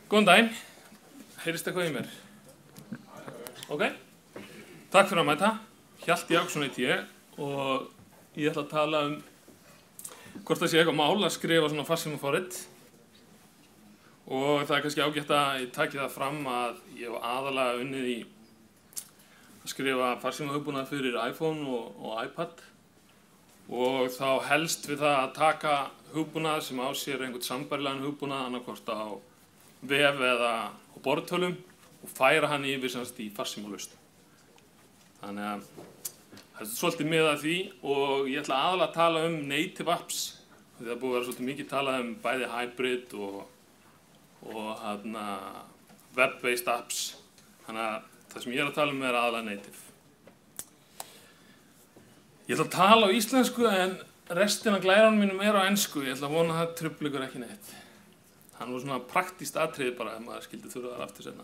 Góðan daginn, heyrist eitthvað í mér? Ok, takk fyrir að mæta. Hjalti Jáksson heiti ég og ég ætla að tala hvort það sé eitthvað mál að skrifa svona farsímaforrit. Og það kannski ágætt að ég taki það fram að ég hef aðalega unnið í að skrifa farsímahugbúnað fyrir iPhone og iPad. Og þá helst við það að taka hugbúnað sem á sér einhvern sambærilegan hugbúnað annarkvort á vef eða á borðtölum og færa hann yfir semst í farsímalausn. Þannig að það er svolítið miðað að því og ég ætla aðalega að tala native apps. Það er búið að vera svolítið mikið talað bæði hybrid og web-based apps. Þannig að það sem ég er að tala er aðalega native. Ég ætla að tala á íslensku en restin af glæranum mínum er á ensku. Ég ætla að vona að það trufli ykkur ekki neitt. Það er svona praktískt atriði bara ef maður skildi þurfa þar aftur seinna.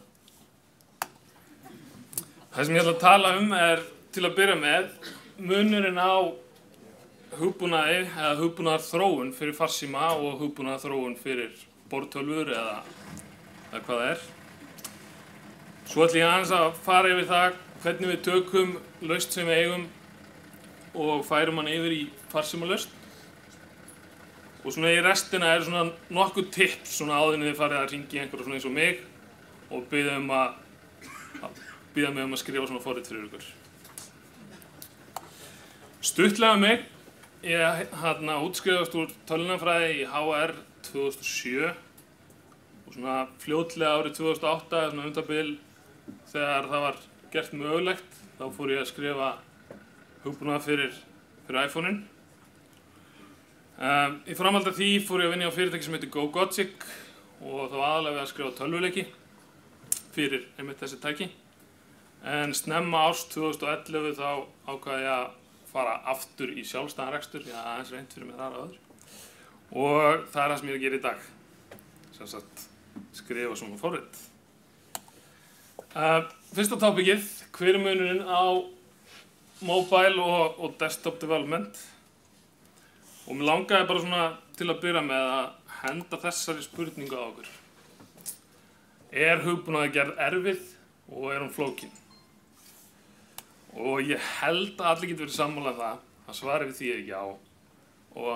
Það sem ég ætla að tala er til að byrja með munurinn á hugbúnaði eða hugbúnaðarþróun fyrir farsíma og hugbúnaðarþróun fyrir borðtölvur eða hvað það er. Svo ætla ég aðeins að fara yfir það hvernig við tökum lausn sem við eigum og færum hann yfir í farsímalausn. Og svona í restina svona nokkuð tips svona áður en þið farið að hringja í einhverja svona eins og mig og biðja mig að skrifa svona forrit fyrir ykkur. Stuttlega mig, ég útskrifast úr tölvunarfræði í HR 2007 og svona fljótlega árið 2008, svona bil þegar það var gert mögulegt, þá fór ég að skrifa hugbúnað fyrir iPhone-in. Í framhaldi af því fór ég að vinna á fyrirtæki sem heitir GoGogic og þá aðalega við að skrifa tölvuleiki fyrir einmitt þessi tæki. En snemma árs 2011 þá ákvað ég að fara aftur í sjálfstæðan rekstur, ég hafði aðeins reynt fyrir mig þar áður. Og það er það sem ég er að gera í dag, sem sagt skrifa svona forrit. Fyrsta tópikið, hver er munurinn á mobile og desktop development? Og mér langaði bara svona til að byrja með að henda þessari spurningu á okkur. Er hugbúnaðargerð erfið og er hún flókin? Og ég held að allir getur verið sammála það, að svari við því er já. Og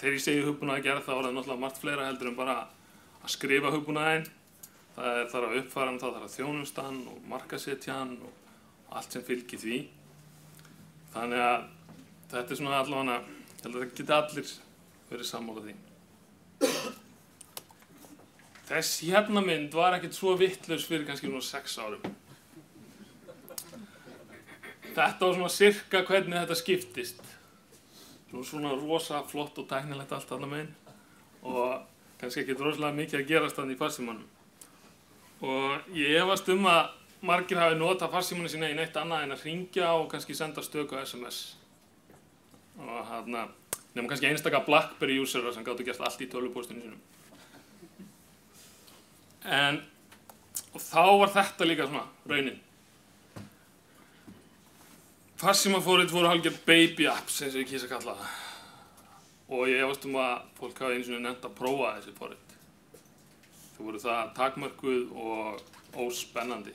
þegar ég segi hugbúnaðargerð þá er það náttúrulega margt fleira heldur en bara að skrifa hugbúnaðinn. Það þarf að uppfæra hann, það þarf að þjónusta hann og markaðssetja hann og allt sem fylgir því. Þannig að þetta er svona allavega, ég held að það geti allir verið sammála því. Þessi hérna mynd var ekkert svo vittlaus fyrir kannski nú 6 árum. Þetta var svona sirka hvernig þetta skiptist. Svona rosa flott og tæknilegt allt þarna megin og kannski ekkert rosalega mikið að gerast þarna í farsímanum. Og ég efast að margir hafi notað farsímanum sína í neitt annað en að hringja og kannski senda stöku SMS. Og nema kannski einstaka BlackBerry userar sem gátu gert allt í tölvupóstinu sínum. Og þá var þetta líka svona raunin. Farsímaforrit voru hálfgerð baby apps eins og ég kýs að kalla það. Og ég efast að fólk hafi einu sinni nefnt að prófa þessi forrit. Þau voru það takmörkuð og óspennandi.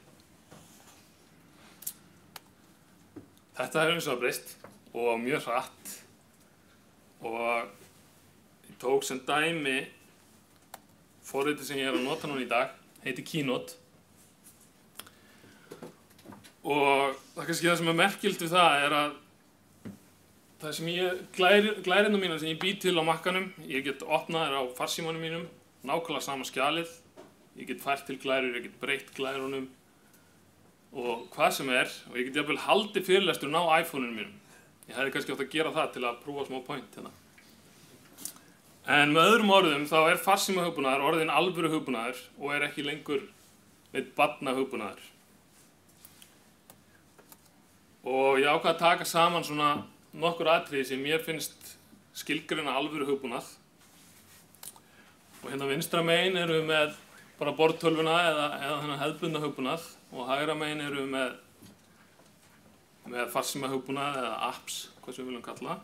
Þetta hefur eins og breyst og mjög hratt. Og ég tók sem dæmi forritið sem ég er að nota núna í dag, heitir Keynote. Og það kannski það sem er merkilegt við það er að það sem glærindum mína sem ég bý til á Mac-anum, ég get opnað þær á farsímanum mínum, nákvæmlega sama skjalið, ég get fært til glærur, ég get breytt glærunum og hvað sem er og ég get jafnvel haldið fyrirlesturinn á iPhone-unum mínum. Ég hefði kannski átt að gera það til að prófa smá point hérna. En með öðrum orðum þá er farsímahugbúnaður orðinn alvöru hugbúnaður og er ekki lengur neitt barnahugbúnaður. Og ég ákvað að taka saman svona nokkur atriði sem mér finnst skilgreina alvöru hugbúnað. Og hérna vinstra megin erum við með bara borðtölvuna eða þennan hefðbundna hugbúnað og hægra megin erum við með farsímahugbúnað eða apps, hvað sem við viljum kalla það.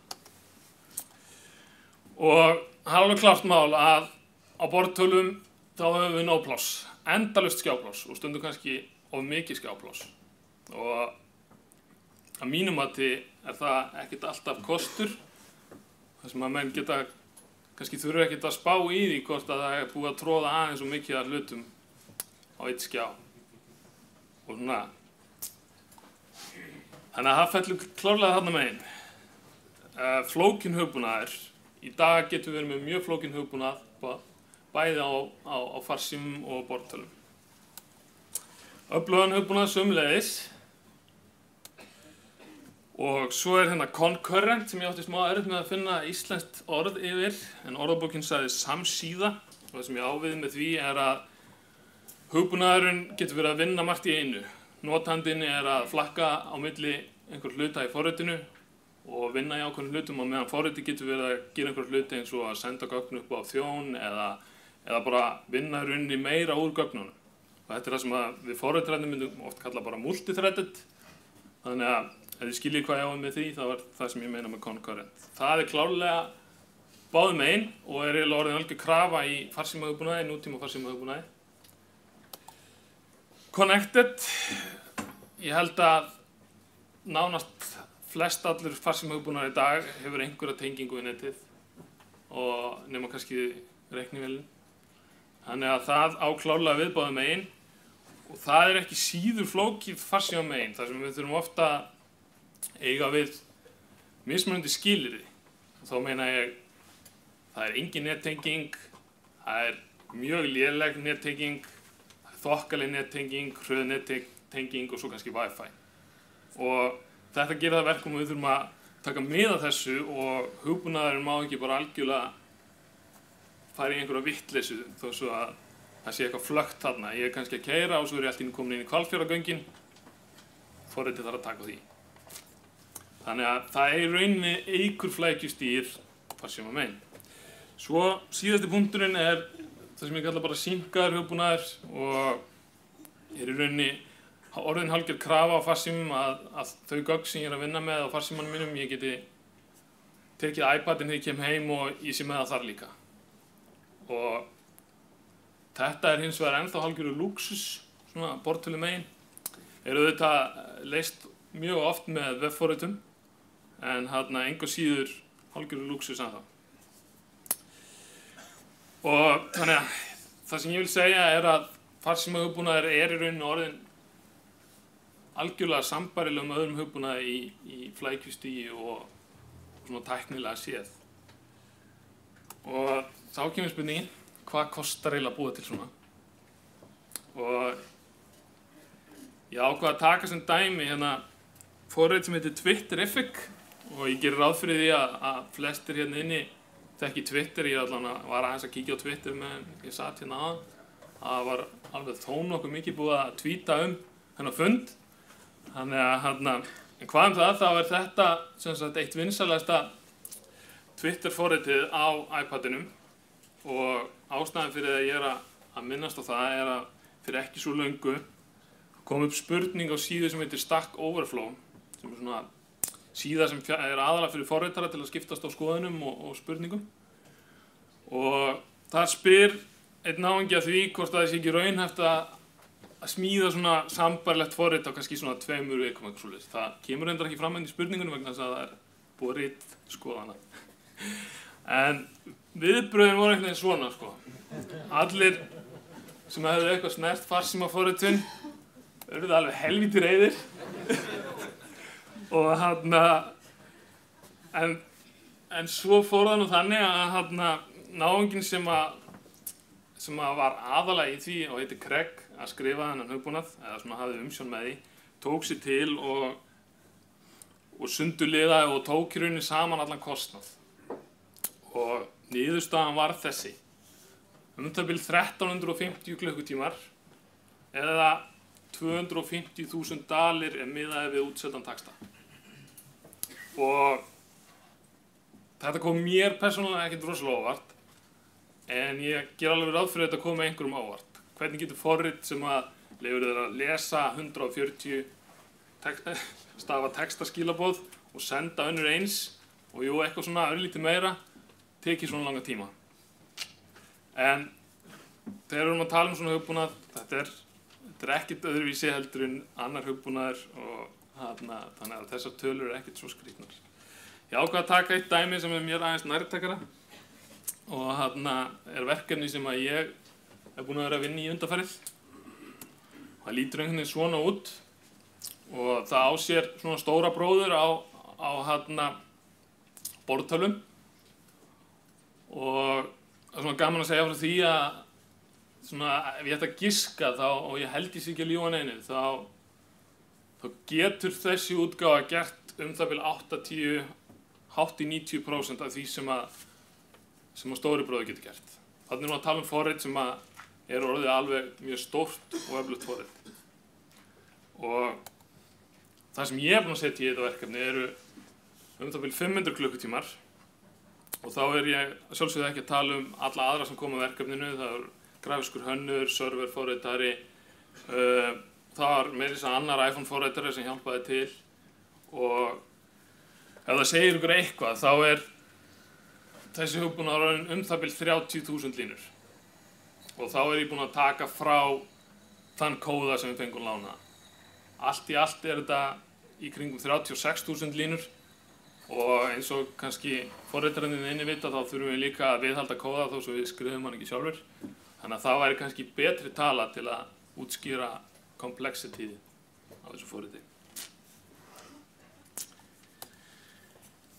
Og það er alveg klárt mál að á borðtölvum þá höfum við nóg pláss. endalaust skjápláss og stundum kannski of mikið skjápláss. Og að mínum mati það ekkert alltaf kostur, þar sem að menn geta, kannski þurfa ekkert að spá í því hvort að það búið að tróða aðeins og mikið af hlutum á eitt skjá. Og svona, þannig að það fellur klárlega þarna megin. Flókinn hugbúnaður. Í dag getum við verið með mjög flókinn hugbúnað, bæði á farsímum og borðtölvum. Öflugan hugbúnað sömuleiðis. Og svo hérna concurrent sem ég átti smá erfitt með að finna íslenskt orð yfir, en orðabókin sagði samsíða. Og það sem ég á við með því að hugbúnaðurinn getur verið að vinna margt í einu. Notandinn að flakka á milli einhver hluta í forritinu og vinna í ákveðnum hlutum, og meðan forriti getur verið að gera einhver hluti eins og að senda gögn upp á þjón eða bara vinna í rauninni meira úr gögnunum. Og þetta það sem við forritararnir myndum oft kalla bara multithreaded. Þannig að ef þið skiljið hvað ég á með því, það það sem ég meina með concurrent. Það klárlega báðum megin og eiginlega orðin algjör krafa í farsímahugbúnaði, nútíma farsímahugbúnaði. Connected, ég held að nánast flest allur farsímahugbúnaður í dag hefur einhverja tengingu í netið og nema kannski reiknivélin. Þannig að það á klárlega við báðum megin og það ekki síður flókið farsíma megin, þar sem við þurfum ofta að eiga við mismunandi skilyrði. Og þá meina ég, það engin nettenging, það mjög léleg nettenging, þokkaleg nettenging, hröð nettenging og svo kannski Wi-Fi. Og þetta gerir það verkum og við þurfum að taka mið af þessu og hugbúnaðurinn má ekki bara algjörlega fara í einhverja vitleysu þó svo að það sé eitthvað flökkt þarna. Ég kannski að keyra og svo ég allt í einu komin inn í Hvalfjarðargöngin, forritið þarf að taka á því. Þannig að það í rauninni eykur flækjustýr farsíma megin. Svo síðasti punkturinn það sem ég kalla bara synkaður hugbúnaður og í rauninni orðin hálfgerð krafa á farsímum að þau gögn sem ég að vinna með á farsímanum mínum, ég geti tekið iPadinn þegar ég kem heim og ég sé með það þar líka. Og þetta hins vegar ennþá hálfgerður lúxus, svona borðtölu megin. Auðvitað leyst mjög oft með vefforritum, en engu síður hálfgerður lúxus ennþá. Og þannig að það sem ég vil segja að farsímahugbúnaður í rauninni orðin algjörlega sambærilegum öðrum hugbúnaði í flækjustigi og svona tæknilega séð. Og þá kemur spurningin, hvað kostar eiginlega að búa til svona? Og ég ákvað að taka sem dæmi forrit sem heitir Twitterific og ég gerir ráð fyrir því að flestir hérna inni þekki Twitter. Ég var aðeins að kíkja á Twitter meðan ég satt hérna aðan. Það var alveg þó nokkuð mikið búið að tvíta þennan fund. Þannig að, en hvað það, þá þetta sem sagt eitt vinsælasta Twitter-forritið á iPadinum og ástæðan fyrir að ég að minnast á það að fyrir ekki svo löngu kom upp spurning á síðu sem heitir Stack Overflow, sem svona síða sem aðalega fyrir forritara til að skiptast á skoðunum og spurningum. Og þar spyr einn náungi að því hvort það sé ekki raunhæft að smíða svona sambærilegt forrit á kannski svona 2 vikum eitthvað svoleiðis. Það kemur reyndar ekki fram í spurningunum vegna þess að það búið að ritskoða hana. En viðbrögðin voru einhvern veginn svona, sko. Allir sem hefðu eitthvað snert farsímaforritun urðu alveg helvíti reiðir. Og en svo fór það nú þannig að náunginn sem var aðalega í því og heitir Craig að skrifa þennan hugbúnað, eða svona hafði umsjón með því, tók sig til og sundurliðaði og tók í rauninni saman allan kostnað. Og niðurstaðan var þessi. Það bil 1350 klukkutímar eða 250.000 dalir miðaði við útseldan taxta. Og þetta kom mér persónulega ekkert rosalega óvart, en ég ger alveg ráð fyrir þetta að koma einhverjum óvart. Hvernig getur forrit sem leyfir þér að lesa 140 stafa textaskilaboð og senda önnur eins og eitthvað svona örlítið meira tekið svona langa tíma. En þegar við erum að tala svona hugbúnað, þetta er ekkert öðruvísi heldur en annar hugbúnaður og þannig að þessar tölur ekkert svo skrýtnar. Ég ákvað að taka eitt dæmi sem mér aðeins nærtækara og verkefni sem að ég búinn að vera að vinna í undanfarið. Það lítur einhvern veginn svona út og það á sér svona stóra bróður á borðtölvum og það er svona gaman að segja frá því að svona, ef ég ætti að giska þá, og ég held ég sé ekki að ljúga neinu, þá getur þessi útgáfa gert það bil 80, hátt í 90% af því sem að stóri bróður getur gert. Þarna nú að tala forrit sem að orðið alveg mjög stórt og öflugt forrit. Og það sem ég búinn að setja í þetta verkefni eru það bil 500 klukkutímar og þá ég sjálfsögðu ekki að tala alla aðra sem koma að verkefninu. Það grafiskur hönnur, server forritari, það var meira þess að annar iPhone forritari sem hjálpaði til og ef það segir ykkur eitthvað þá þessi hugbúnaður það bil 30.000 línur og þá ég búinn að taka frá þann kóða sem við fengum lánaða. Allt í allt þetta í kringum 36.000 línur og eins og kannski forritararnir inni vita þá þurfum við líka að viðhalda kóða þó svo við skrifum hann ekki sjálfur. Þannig að það væri kannski betri tala til að útskýra complexity á þessu forriti.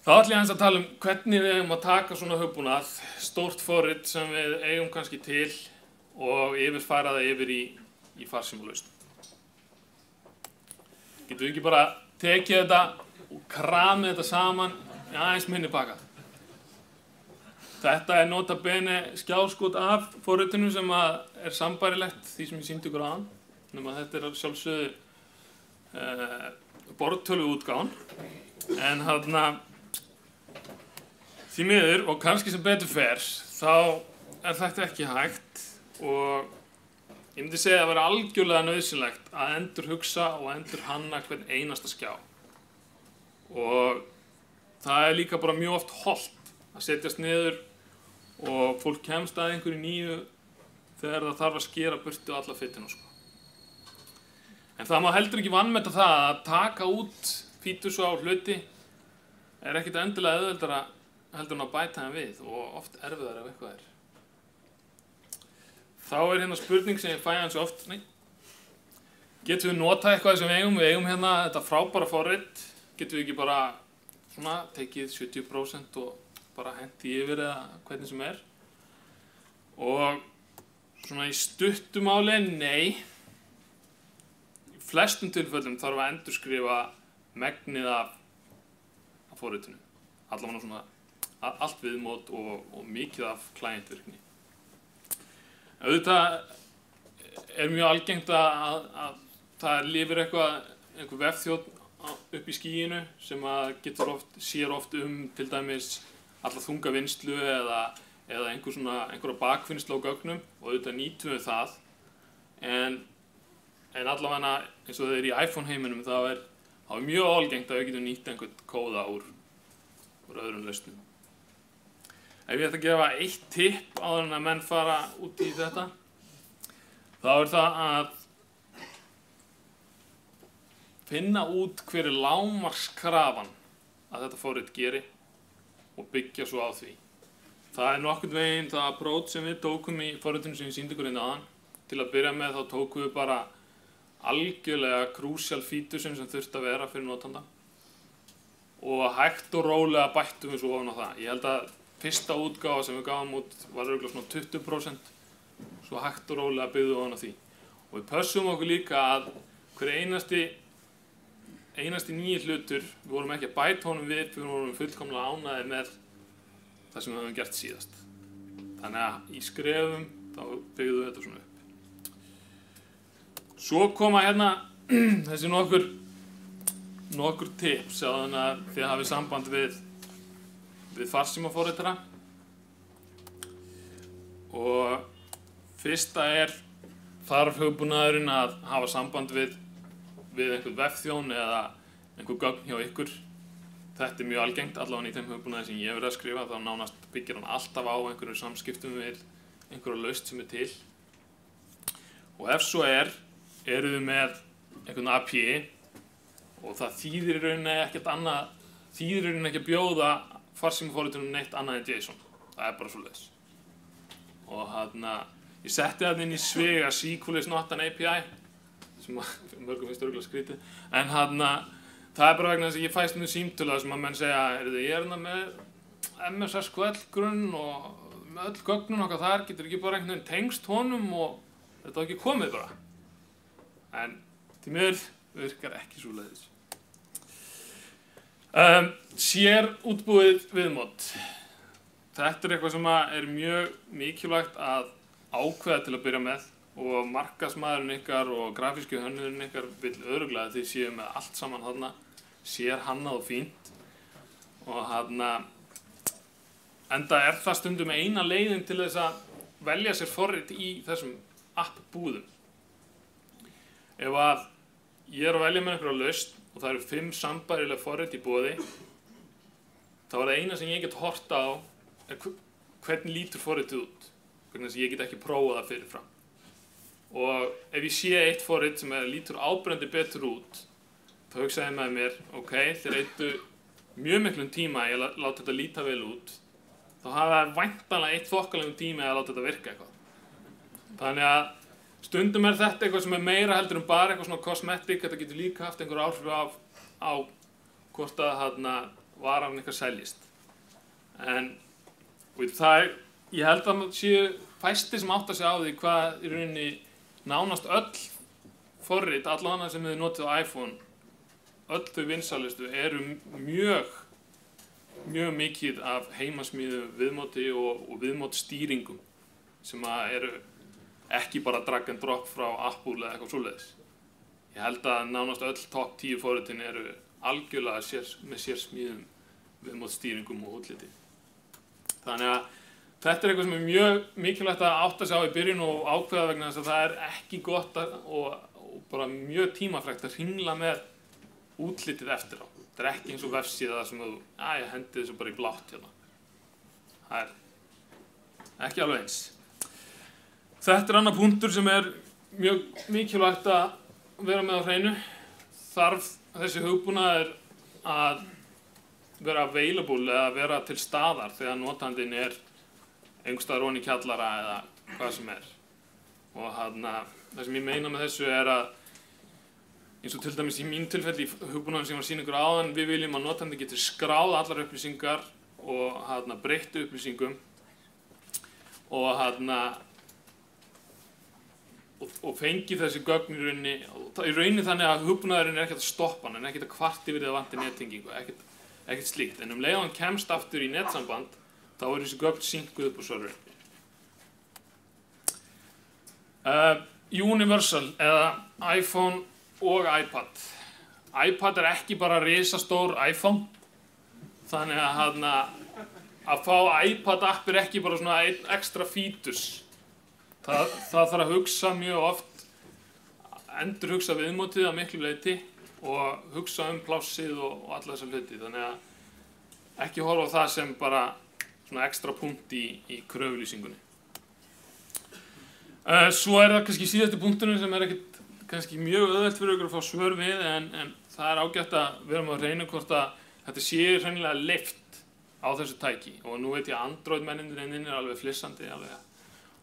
Þá ætla ég aðeins að tala hvernig við eigum að taka svona hugbúnað, stórt forrit sem við eigum kannski til og yfirfæra það yfir í farsímalausn. Getum við ekki bara tekið þetta og kramið þetta saman í aðeins minni pakka. Þetta nota bene skjáskot af forritinu sem sambærilegt því sem ég sýndi ykkur áðan, nema þetta að sjálfsögðu borðtölvuútgáfan. En því miður og kannski sem betur fer þá þetta ekki hægt og ég myndi segja að vera algjörlega nauðsynlegt að endurhugsa og endurhanna hvern einasta skjá. Og það líka bara mjög oft hollt að setjast niður og fólk kemst að einhverju nýju þegar það þarf að skera burtu alla fytuna sko. En það má heldur ekki vanmeta það að taka út fítus á hluti ekkert endilega auðveldara heldur en að bæta þeim við og oft erfiðara ef eitthvað Þá hérna spurning sem ég fæ hans oft, getum við notað eitthvað sem við eigum hérna þetta frábæra forrit, getum við ekki bara svona tekið 70% og bara henti yfir eða hvernig sem og svona í stuttu máli, nei. Í flestum tilfellum þarf að endurskrifa megnið af forritinu, allavega svona allt viðmót og mikið af klientvirkni. Auðvitað mjög algengt að það lifir einhver vefþjónn upp í skýinu sem sér oft til dæmis alla þunga vinnslu eða einhverja bakvinnslu á gögnum og auðvitað nýtum við það. En allavega eins og þeir í iPhone heiminum þá mjög algengt að við getum nýtt einhvern kóða úr öðrum lausnum. Ef ég ætti að gefa eitt tipp áður en að menn fara út í þetta, þá það að finna út hver lágmarkskrafan að þetta forrit geri og byggja svo á því. Það nokkurn veginn það approach sem við tókum í forritinu sem ég sýndi ykkur áðan. Til að byrja með þá tókum við bara algjörlega crucial featuresin sem þurfti að vera fyrir notanda og hægt og rólega bættum við svo ofan á það. Ég held að fyrsta útgáfa sem við gáfum út var örugglega svona 20%, svo hægt og rólega byggðum við ofan á því. Og við pössum okkur líka að hver einasti nýi hlutur, við vorum ekki að bæta honum við vorum fullkomlega ánægðir með það sem við höfum gert síðast. Þannig að í skrefum þá byggðum við þetta svona upp. Svo koma hérna þessi nokkur tips þannig að þið hafið samband við farsímaforritara. Og fyrsta þarf hugbúnaðurinn að hafa samband við einhvern vefþjón eða einhver gögn hjá ykkur. Þetta mjög algengt, allavega í þeim hugbúnaði sem ég verið að skrifa, þá nánast byggir hann alltaf á einhverjum samskiptum við einhverja lausn sem til. Og ef svo eru þið með einhvern API og það þýðir í rauninni ekkert annað, þýðir í rauninni ekki að bjóða farsímaforritunum neitt annað en JSON. Það bara svoleiðis. Og ég setti það inn í svig að SQL is not an API, sem mörgum finnst örugglega skrítið. En það bara vegna þess að ég fæst með símtölu sem að menn segja, ég með MS SQL grunn og með öll gögnun okkar þar, getur ekki bara einhvern veginn tengst honum og þetta ekki komið bara. En því miður virkar ekki svoleiðis. Sér útbúið viðmót. Þetta eitthvað sem mjög mikilvægt að ákveða til að byrja með og markaðsmaðurinn ykkar og grafíski hönnuðurinn ykkar vill örugglega að þið séu með allt saman þarna, sér hannað og fínt og enda það stundum eina leiðin til þess að velja sér forrit í þessum app-búðum. Ef að ég að velja með einhverja lausn og það eru 5 sambærileg forrit í boði, þá það eina sem ég get horft á hvernig lítur forritið út, hvernig þess að ég get ekki prófað það fyrirfram. Og ef ég sé eitt forrit sem lítur áberandi betur út, þá hugsa ég með mér, ok, þeir eyddu mjög miklum tíma í að láta þetta líta vel út, þá hafa það væntanlega eitt þokkalegum tíma að láta þetta virka eitthvað. Þannig að stundum þetta eitthvað sem meira heldur bara eitthvað svona cosmetic, þetta getur líka haft einhver áhrif á hvort að varan eitthvað seljist. En ég held að það séu fæstir sem átta sig á því hvað í rauninni nánast öll forrit, allavega sem þið notið á iPhone, öll þau vinsælustu eru mjög mikið af heimasmíðu viðmóti og viðmótstýringum sem eru ekki bara drag and drop frá Apple eða eitthvað svoleiðis. Ég held að nánast öll top 10 forritin eru algjörlega með sérsmíðum viðmótstýringum og útliti. Þannig að þetta eitthvað sem mjög mikilvægt að átta sig á í byrjun og ákveða vegna þess að það ekki gott og bara mjög tímafrekt að hringla með útlitið eftir á. Þetta ekki eins og vefsíða sem þú, ég hendi þessu bara í blátt hérna. Það ekki alveg eins. Þetta annar punktur sem mjög mikilvægt að vera með á hreinu. Þarf þessi hugbúnaður að vera available eða vera til staðar þegar notandinn einhvers staðar ofan í kjallara eða hvað sem Og það sem ég meina með þessu að eins og til dæmis í mínu tilfelli í hugbúnaðinum sem ég var að sýna ykkur áðan, við viljum að notandi getur skráð allar upplýsingar og breytt upplýsingum og fengi þessi gögn í rauninni þannig að hugbúnaðurinn ekkert að stoppa hann, ekkert að kvarta yfir því að vanti nettengingu, ekkert slíkt. En leið hann kemst aftur í netsamband, þá þessi gögn synkuð upp á serverinn. Universal eða iPhone og iPad. iPad ekki bara risastór iPhone, þannig að fá iPad app ekki bara svona einn ekstra fítus. Það þarf að hugsa mjög oft, endurhugsa viðmótið að miklu leyti og hugsa plássið og alla þessa hluti. Þannig að ekki horfa á það sem bara svona ekstra punkt í kröfulýsingunni. Svo það kannski síðasti punkturinn sem ekkert kannski mjög auðvelt fyrir ykkur að fá svör við, en það ágætt að vera með að reyna hvort að þetta sé hreinlega leyft á þessu tæki. Og nú veit ég að Android-mennirinn alveg flissandi alveg,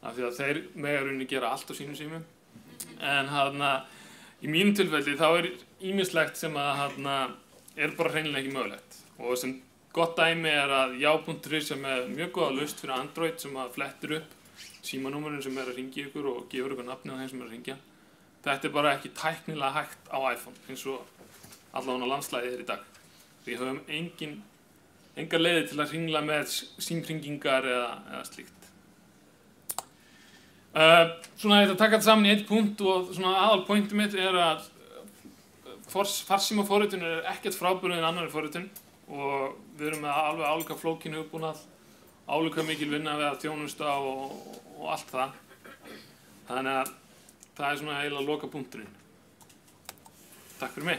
af því að þeir mega rauninni gera allt á sínum símum. En í mínu tilfelli þá ýmislegt sem að bara hreinlega ekki mögulegt. Og sem gott dæmi að já.ri sem mjög góða lausn fyrir Android sem að flettir upp símanúmerinn sem að hringja ykkur og gefur ykkur nafnið á þeim sem að hringja. Þetta bara ekki tæknilega hægt á iPhone, eins og allavega landslagið í dag. Við höfum engar leiðir til að hringla með símhringingar eða slíkt. Svona ég ætla að taka þetta saman í einn punkt og svona aðalpointið mitt að farsímaforritun ekkert frábrugðið en annarri forritun og við erum með alveg álíka flókin hugbúnað, álíka mikil vinna við að þjónusta og allt það. Þannig að það svona eiginlega lokapunkturinn. Takk fyrir mig.